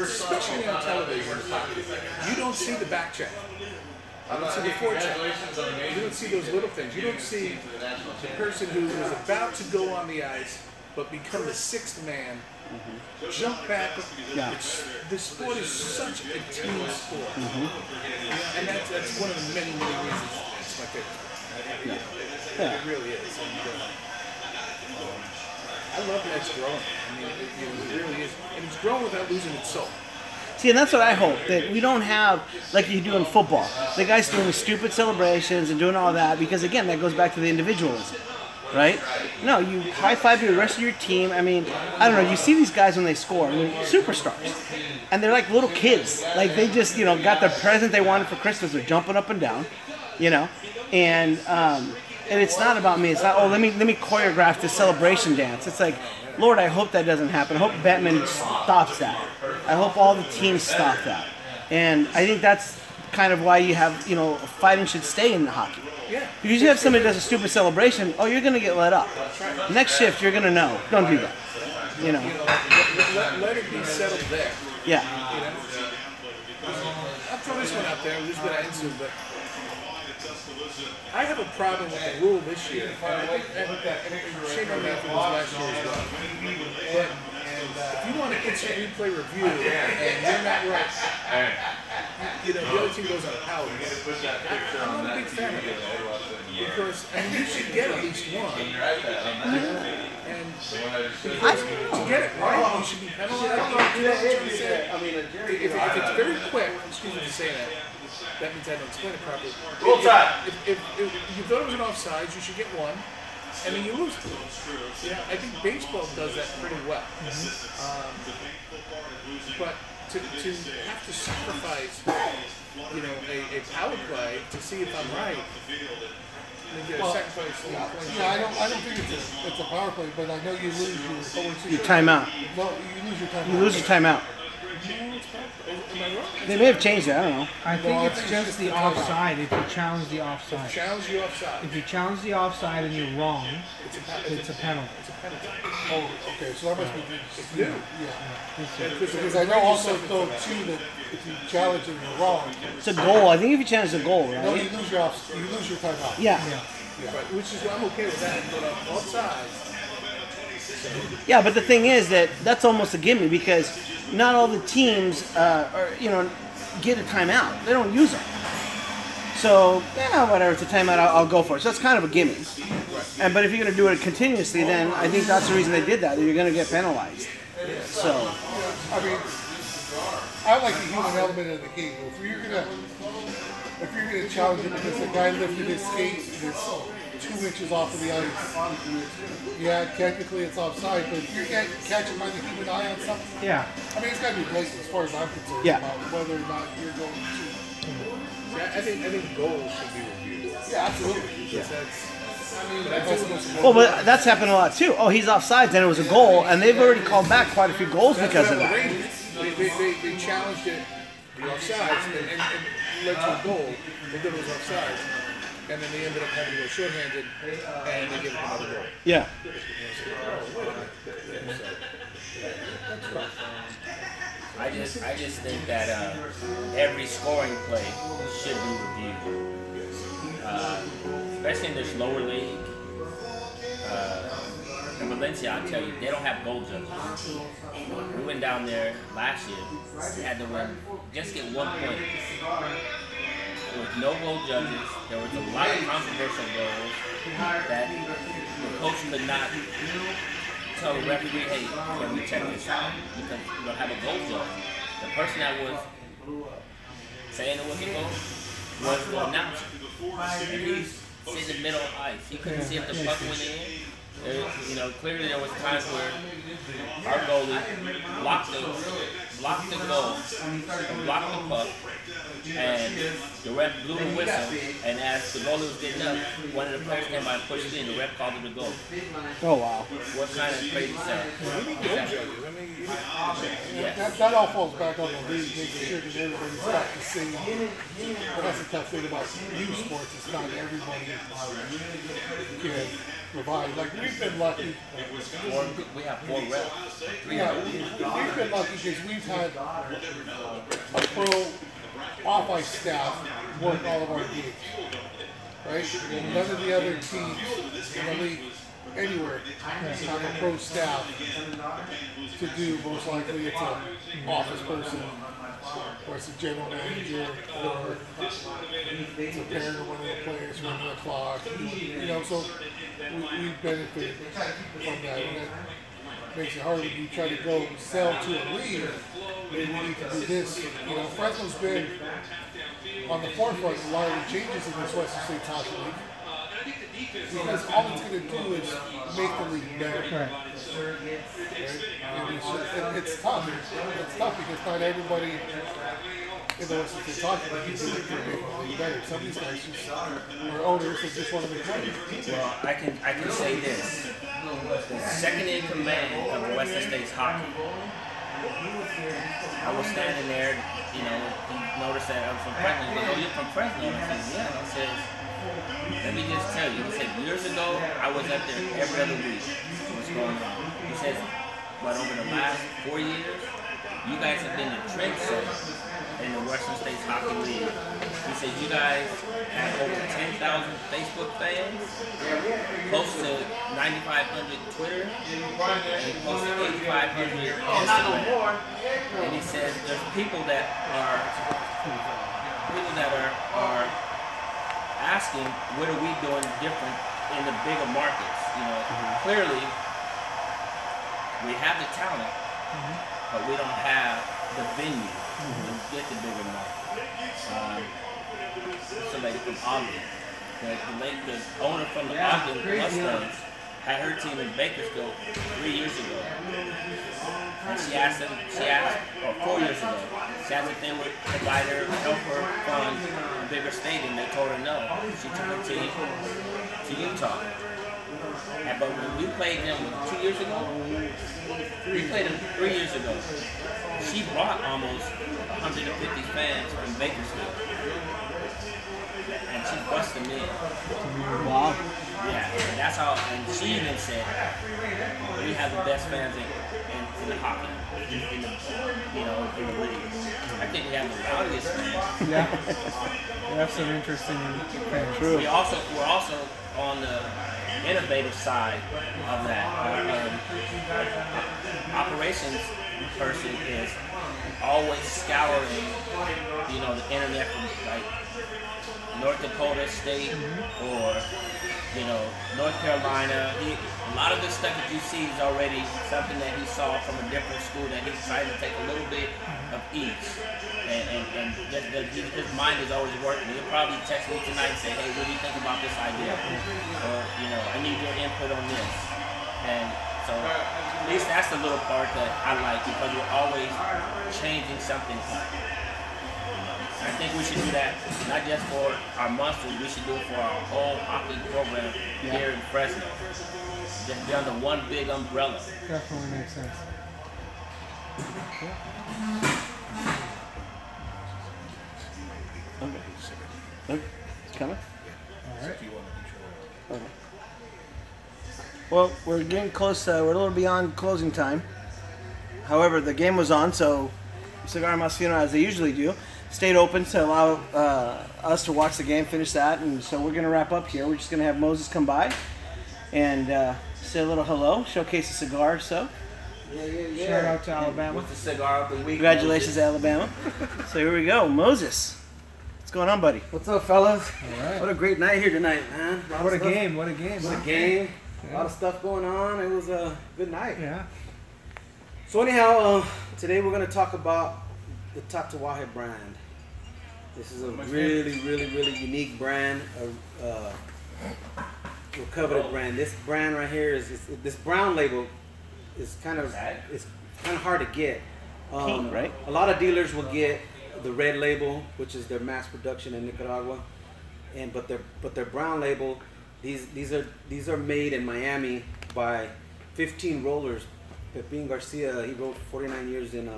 Especially on television, you don't see the back check. You don't see the forecheck. You don't see those little things. You don't see the person who is about to go on the ice but become the 6th man, jump back. Yeah. The sport is such a team sport. And that's one of the many, many reasons it's my favorite. Yeah. It really is. And, I love that it's growing. I mean, it really is. And it's growing without losing its soul. See, and that's what I hope, that we don't have, like you do in football, the guys doing stupid celebrations and doing all that, because again, that goes back to the individualism, right? No, you high-five the rest of your team. I mean, I don't know, you see these guys when they score, I mean, superstars, and they're like little kids. Like, they just, got their present they wanted for Christmas. They're jumping up and down, and it's not about me. It's not, let me choreograph this celebration dance. It's like, Lord, I hope that doesn't happen. I hope Batman stops that. I hope all the teams stop that. And I think that's kind of why you have, fighting should stay in the hockey. Yeah. Because you have somebody that does a stupid celebration, you're going to get let up. Next shift, you're going to know. Don't do that. Let it be settled there. Yeah. I'll throw this one out there. We're just going to answer, but I have a problem with the rule this year. And shame on me if it was last year as well. But if you want to instant replay review and you're not right, the other team goes on a power. I'm not a big fan of it. Because you should get at least one. And because to get it right, you should be penalized. If it's very quick, excuse me for saying that means I don't explain it properly. If you thought it was an offside, you should get one, and then you lose two. I think baseball does that pretty well. But to have to sacrifice, a power play to see if I'm right. I don't think it's a power play, but I know you lose Your timeout. No, you lose your timeout. You lose your timeout. Am I wrong? They may have changed it. I don't know. I think it's just the offside if you challenge the offside. Challenge you offside. If you challenge the offside and you're wrong, it's a penalty. It's a penalty. Oh, okay. So that must be It's new. because I know also though too that if you challenge and you're wrong, It's a goal. I think if you challenge the goal, no, right? you lose your timeout. Yeah. Right, which is why I'm okay with that. But on offside. Yeah, but the thing is that's almost a gimme because not all the teams get a timeout. They don't use them. So, whatever, it's a timeout, I'll go for it. So that's kind of a gimme. But if you're going to do it continuously, then I think that's the reason they did that you're going to get penalized. So, I mean, I like the human element of the game. If you're gonna challenge it because the guy lifted his skate and it's 2 inches off of the ice, technically it's offside. But if you're catching by the human eye on something, I mean, it's got to be blatant as far as I'm concerned about whether or not you're going to. I think goals should be reviewed. Yeah, absolutely. well, but that's happened a lot too. Oh, he's offsides and it was a goal, and they've already called back quite a few goals because of that. They challenged it, the offsides, and led to a goal. they thought it was offside, and then they ended up having to go shorthanded, and they gave it another goal. Yeah. I just think that every scoring play should be reviewed, especially in this lower league. In Valencia, I'll tell you, they don't have goal judges. We went down there last year. We had to win, just get 1 point. There was no goal judges. There was a lot of controversial goals that the coach could not tell the referee, hey, can we check this out? Because we don't have a goal judge. The person that was saying it was a goal was the announcer. And he's sitting in the middle of ice. He couldn't see if the puck went in. Clearly there was times where our goalie blocked the goal, and blocked the puck, and the ref blew the whistle, and as the goalie was getting up, one of the players came by and pushed it in, the ref called it a goal. Oh, wow. What kind of crazy stuff? That all falls back on the league, making sure that everybody's got the same. But that's the tough thing about youth sports. It's not everybody can provide. Like, we've been lucky. We have 4 refs. Yeah, we've been lucky because we've had a pro off-ice staff work all of our games. Right? None of the other teams in the league anywhere have a pro staff to do. Most likely it's an office person, or it's a general manager, or it's a parent of one of the players running the clock. So we've benefited from that. And that makes it hard when you try to go sell to a league. We need to do this. Fresno's been on the forefront of a lot of the changes in this Western States Hockey League. Because all it's going to do is make the league better. Right? And it's tough. It's tough because not everybody in the Western States Hockey League is doing it to make the league better. Some of these guys are owners that just want to make money. Well, I can say this. The second in command of Western States Hockey, I was standing there, he noticed that I was from Fresno. He goes, "Oh, you're from Fresno?" I said, "Yeah." He says, "Let me just tell you," he said, "years ago, I was up there every other week. What's going on?" He says, "But over the last 4 years, you guys have been the trendsetters in the Western States Hockey League." He said, "You guys have over 10,000 Facebook fans, close to 9,500 Twitter, and close to 8,500 Instagram." And he says, "There's people that are asking, what are we doing different in the bigger markets? Clearly, we have the talent, but we don't have the venue to get the bigger market." Somebody from Ogden, the owner from the Ogden Mustangs, had her team in Bakersfield 3 years ago. And she asked, or 4 years ago, she asked if they would provide her, help her fund a bigger stadium. They told her no. She took her team to Utah. But when we played them 2 years ago, we played them 3 years ago. She brought almost 150 fans from Bakersfield. And she bust them in. Wow. Yeah, and that's how, and she even said, we have the best fans in the hockey, in the league. I think we have the rowdiest fans. Yeah. That's an interesting thing. True. We're also on the innovative side of that. Our operations person is always scouring, the internet from like North Dakota State or North Carolina. A lot of the stuff that you see is already something that he saw from a different school that he decided to take a little bit of each. And his mind is always working. He'll probably text me tonight and say, "Hey, what do you think about this idea?" Or, "I need your input on this." And so at least that's the little part that I like, because we're always changing something up. I think we should do that, not just for our monsters, we should do it for our whole hockey program here in Fresno. Just be under one big umbrella. Definitely makes sense. Look, it's coming. All right. Okay. Well, we're getting close. We're a little beyond closing time. However, the game was on, so Cigar Mas Fino, as they usually do, stayed open to allow us to watch the game, finish that, and so we're going to wrap up here. We're just going to have Moses come by and say a little hello, showcase a cigar. So, Shout out to Alabama. What's the cigar of the week? congratulations, Alabama. So here we go, Moses. What's going on, buddy? What's up, fellas? All right. What a great night here tonight, man. What a game! What a game! What a game. A lot of stuff going on. It was a good night. Yeah. So anyhow, today we're going to talk about the Tatuaje brand. This is a really, really, really unique brand, a coveted brand. This brand right here is this brown label is kind of hard to get. Pink, right? A lot of dealers will get the red label, which is their mass production in Nicaragua, but their brown label, these are made in Miami by 15 rollers. Pepin Garcia, he wrote 49 years in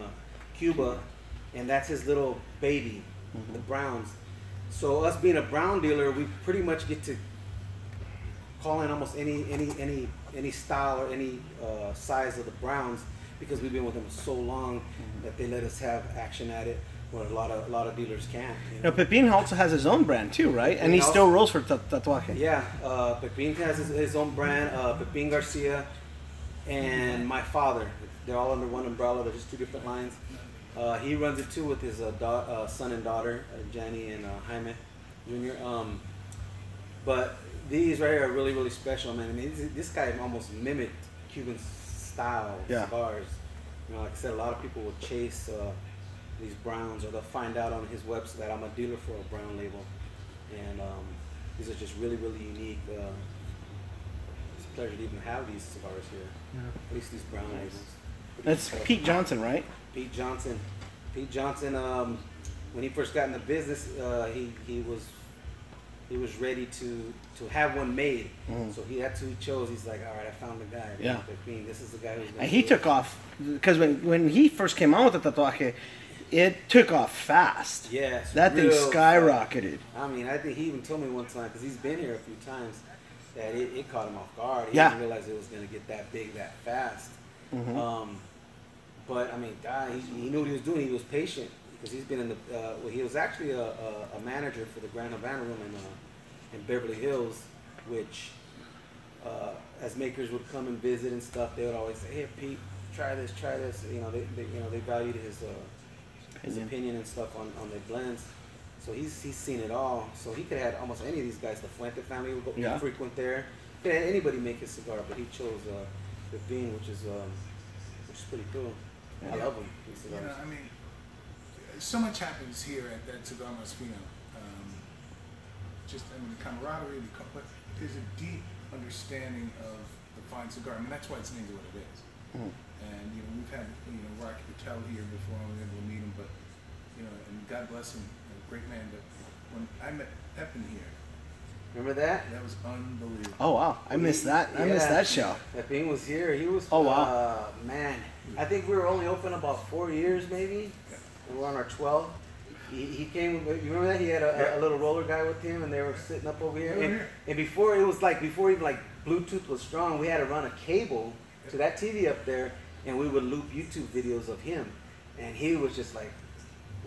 Cuba, and that's his little baby, the browns. So us being a brown dealer, we pretty much get to call in almost any style or any size of the browns because we've been with them so long that they let us have action at it. Well, a lot of dealers can't. You know? Now, Pepin also has his own brand too, right? And he still rolls for Tatuaje. Yeah, Pepin has his own brand, Pepin Garcia, and my father. They're all under one umbrella. They're just two different lines. He runs it too with his son and daughter, Janny and Jaime Jr. But these right here are really, really special, man. I mean, this guy almost mimicked Cuban style cigars. You know, like I said, a lot of people will chase these browns, or they'll find out on his website that I'm a dealer for a brown label, and these are just really, really unique. It's a pleasure to even have these cigars here. Yeah. At least these brown labels. That's Pete Johnson, right? Pete Johnson. Pete Johnson. When he first got in the business, he was ready to have one made. So that's who he chose. He's like, all right, I found the guy. Yeah. This is the guy who's. And he took off because when he first came out with the Tatuaje, it took off fast. Yes. That thing skyrocketed. I mean, I think he even told me one time, because he's been here a few times, that it caught him off guard. He didn't realize it was going to get that big that fast. But I mean, he knew what he was doing. He was patient because he's been in the. He was actually a manager for the Grand Havana Room in Beverly Hills, which as makers would come and visit and stuff, they would always say, "Hey, Pete, try this, try this." You know, they valued his opinion and stuff on their blends. So he's seen it all. So he could have had almost any of these guys. The Fuente family would go frequent there. He could have had anybody make his cigar, but he chose the Bean, which is pretty cool. I love them. These cigars. You know, I mean, so much happens here at that Cigar Mas Fino. Just, I mean, the camaraderie, but there's a deep understanding of the fine cigar. I mean, that's why it's named what it is. And, you know, we've had, Rocky Patel here before, I was able to meet him, but, and God bless him, a great man. But when I met Pepin here, remember that? That was unbelievable. Oh wow, I missed that. I missed that show. Pepin was here. He was. Oh wow. Man, I think we were only open about 4 years, maybe. And we're on our 12th. He came. You remember that? He had a little roller guy with him, and they were sitting up over here. And before even Bluetooth was strong, we had to run a cable to that TV up there, and we would loop YouTube videos of him, and he was just like,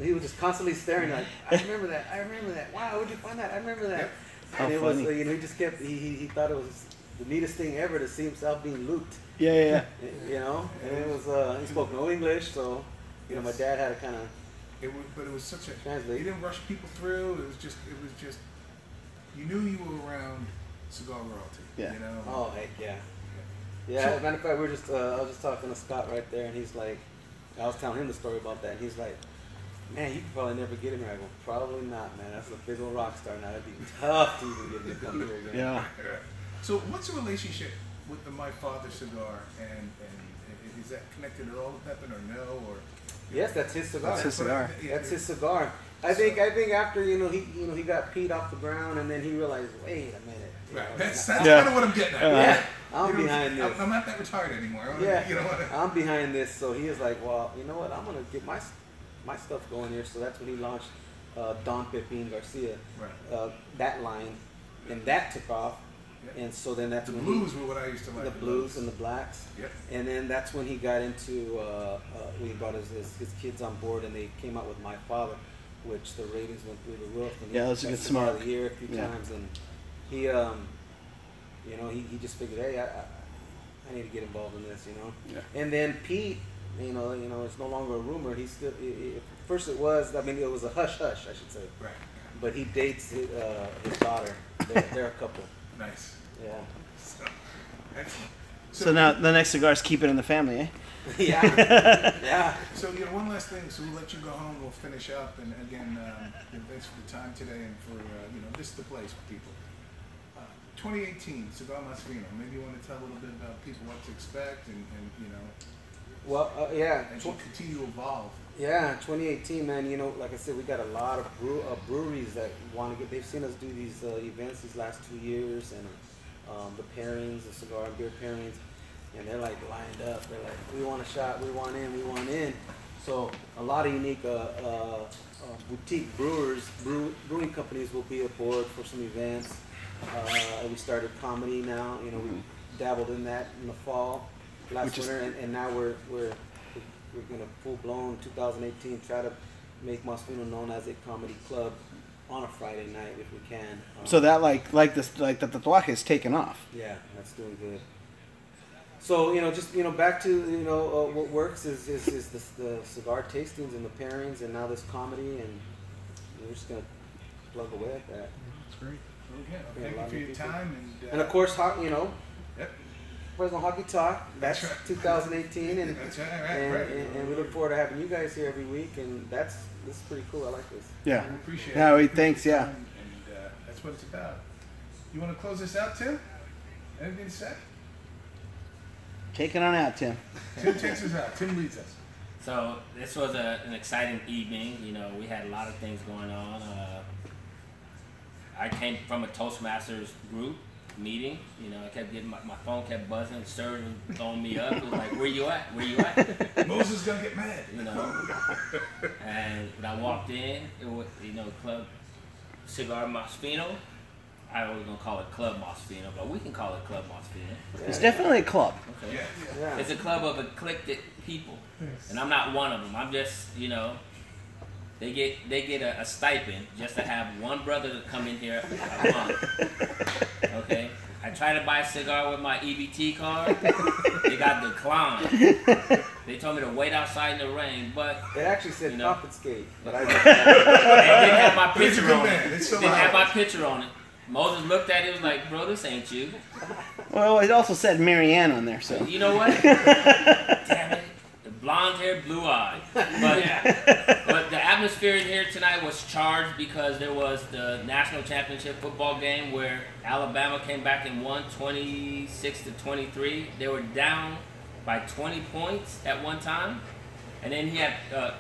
he was just constantly staring like, I remember that. I remember that. Wow, where'd you find that? I remember that. And it was, he just kept. He thought it was the neatest thing ever to see himself being looped. Yeah. And it was. He spoke no English, so my dad had to kind of. But it was such a. Translate. He didn't rush people through. It was just. You knew you were around cigar royalty. Yeah. You know. Oh heck yeah. Yeah. As a matter of fact, we were just. I was just talking to Scott right there, and he's like, I was telling him the story about that, and he's like, man, you could probably never get him here. I go, probably not, man. That's a big old rock star now. It'd be tough to even get him to come here again. Yeah. So what's the relationship with the My Father cigar, and is that connected at all with Pepin or no? Or yes, that's his cigar. That's his cigar. That's his cigar. I think after he got Pete off the ground, and then he realized, wait a minute. Right. That's kind of what I'm getting at. Yeah. I'm behind this. I'm not that retired anymore. I'm behind this. So he is like, well, you know what? I'm gonna get my stuff going here. So that's when he launched Don Pepin Garcia. Right. That line, and that took off. Yeah. And so then that's The when blues were what I used to like. the blues and the blacks. Yep. And then that's when he got into when he brought his kids on board, and they came out with My Father, which the ratings went through the roof. And Yeah, that was a good Cigar of smoke. the year a few times, and he you know, he just figured, hey, I need to get involved in this, you know. Yeah. And then Pete, you know, it's no longer a rumor. He's still first it was, I mean, it was a hush hush, I should say. Right. But he dates his daughter. They're a couple. Nice. Yeah. So, excellent. So now the next cigar is keep it in the family, eh? Yeah. Yeah. So, you know, one last thing. So we'll let you go home. We'll finish up. And again, thanks for the time today and for, you know, this is the place for people. 2018, Cigar Masfino. Maybe you want to tell a little bit about people what to expect and you know, Well, yeah. as you continue to evolve. Yeah, 2018, man. You know, like I said, we got a lot of breweries that want to get. They've seen us do these events these last 2 years, and the pairings, the cigar and beer pairings, and they're like lined up. They're like, we want a shot, we want in. So a lot of unique boutique brewing companies will be aboard for some events. We started comedy now. You know, we dabbled in that in the fall last winter, and now we're gonna full blown 2018 try to make Masfino known as a comedy club on a Friday night if we can. So that like the tatuaje is taken off. Yeah, that's doing good. So you know, just you know, back to you know what works is the cigar tastings and the pairings, and now this comedy, and we're just gonna plug away at that. That's great. Okay. Yeah, Thank you for your time and of course, you know. Yep. Fresno Hockey Talk. That's right. 2018, and That's right. and we look forward to having you guys here every week, and this is pretty cool. I like this. Yeah. We appreciate Yeah, it. thanks, yeah. And that's what it's about. You want to close this out, Tim? Anything to say? Take it on out, Tim. Tim takes us out. Tim leads us. So this was an exciting evening. You know, we had a lot of things going on. I came from a Toastmasters group meeting. You know, I kept getting my phone kept buzzing. The server was throwing me up. It was like, where you at? Where you at? Moses gonna get mad. You know. And when I walked in, it was, you know, Club Cigar Masfino. I was gonna call it Club Masfino, but we can call it Club Masfino. It's definitely a club. Okay. Yeah. It's a club of eclectic people, and I'm not one of them. I'm just, you know, they get a stipend just to have one brother to come in here a month. Okay. I tried to buy a cigar with my EBT card. They got declined. They told me to wait outside in the rain, but It actually said You know. confiscate, but I it didn't have my But it's a picture good on man. it. It's so Didn't have high. my picture on it. Moses looked at it and was like, bro, this ain't you. Well, it also said Marianne on there, so. You know what? Damn it. The blonde hair, blue eyes. But the atmosphere in here tonight was charged because there was the national championship football game where Alabama came back and won 26-23. They were down by 20 points at one time. And then he had,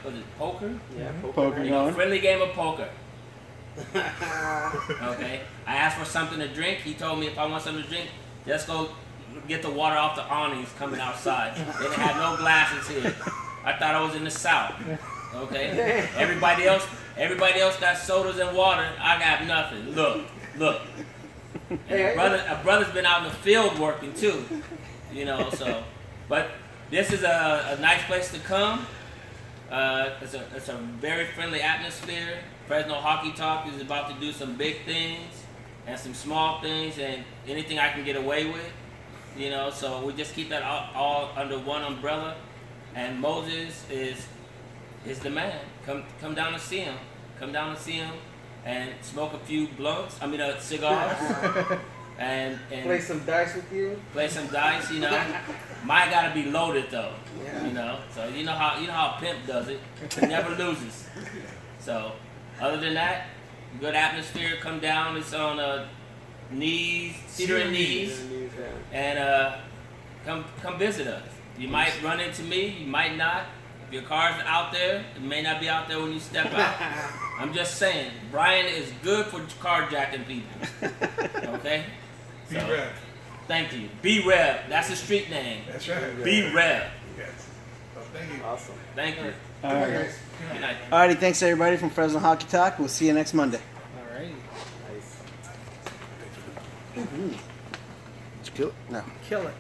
was it poker? Yeah, Poker You know, going. friendly game of poker. Okay. I asked for something to drink. He told me if I want something to drink, just go get the water off the awnings coming outside. They didn't have no glasses here. I thought I was in the South. Okay. Everybody else got sodas and water. I got nothing. Look. And a brother's been out in the field working too. You know, so. But this is a nice place to come. It's a very friendly atmosphere. Fresno Hockey Talk is about to do some big things and some small things and anything I can get away with, you know. So we just keep that all under one umbrella. And Moses is the man. Come down to see him. Come down to see him and smoke a few blunts. Cigars. and play some dice with you. Play some dice, you know. Mine gotta be loaded though. Yeah. You know. So you know how a pimp does it. He never loses. So other than that, good atmosphere. Come down. It's on Cedar and Knees. And come visit us. You might run into me, you might not. If your car's out there, it may not be out there when you step out. I'm just saying, Brian is good for carjacking people. Okay? Be Rev. Thank you. Be Rev. That's a street name. That's right. Be Rev. Yes. Well, thank you. Awesome. Thank you. All right. Alrighty, thanks everybody from Fresno Hockey Talk. We'll see you next Monday. All right. Did you kill it? No. Kill it.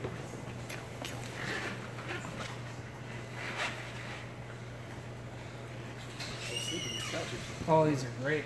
Oh, these are great.